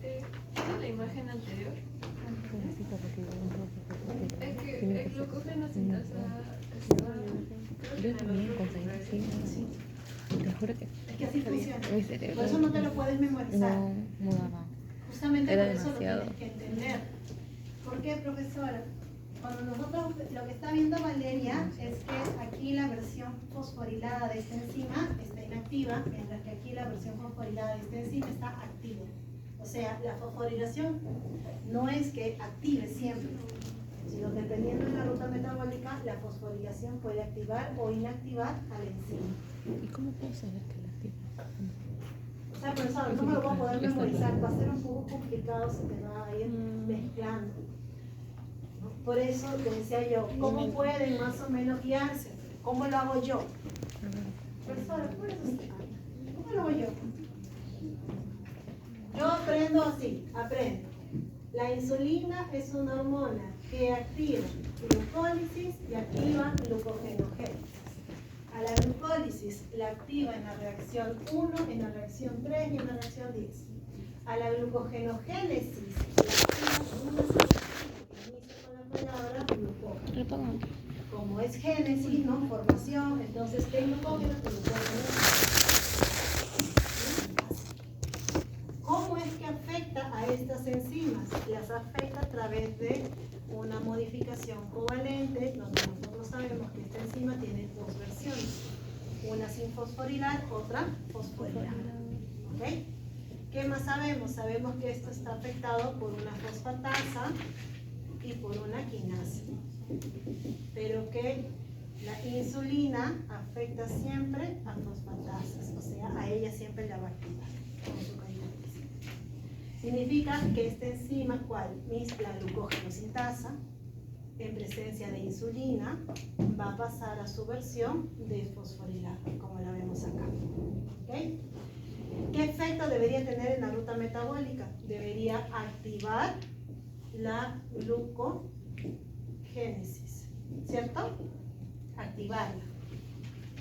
¿Esta es la imagen anterior? Es que el glucógeno sin tasa está... Yo también conseguí, sí. Te juro que Es que así funciona. mi cerebro. Por eso no te lo puedes memorizar. No daba. Justamente Era por eso demasiado. lo tienes que entender. ¿Por qué, profesora? Cuando nosotros, lo que está viendo Valeria es que aquí la versión fosforilada de esta enzima está inactiva, mientras que aquí la versión fosforilada de esta enzima está activa. O sea, la fosforilación no es que active siempre, sino dependiendo de la ruta metabólica, la fosforilación puede activar o inactivar a la enzima. ¿Y cómo puedo saber que la activa? O sea, profesor, no me lo voy a poder memorizar, va a ser un poco complicado, se te va a ir mezclando. ¿No? Por eso te decía yo, ¿cómo pueden más o menos guiarse? ¿Cómo lo hago yo? Profesor, ¿cómo lo hago yo? Yo aprendo así, aprendo. La insulina es una hormona que activa glucólisis y activa glucogenogénesis. A la glucólisis la activa en la reacción 1, en la reacción 3 y en la reacción 10. A la glucogenogénesis la activa una que inicia con la palabra glucógeno. Como es génesis, ¿no? Formación, entonces ¿qué glucógeno? Glucógeno. ¿Cómo es que afecta a estas enzimas? Las afecta a través de una modificación covalente, donde nosotros sabemos que esta enzima tiene dos versiones, una sin fosforilar, otra fosforilada. ¿Okay? ¿Qué más sabemos? Sabemos que esto está afectado por una fosfatasa y por una quinasa, pero que la insulina afecta siempre a fosfatasas, o sea, a ella siempre la va a activar con su cadena. Significa que esta enzima, ¿cuál? La glucogenosintasa, en presencia de insulina, va a pasar a su versión de fosforilada, como la vemos acá. ¿Okay? ¿Qué efecto debería tener en la ruta metabólica? Debería activar la glucogénesis, ¿cierto? Activarla.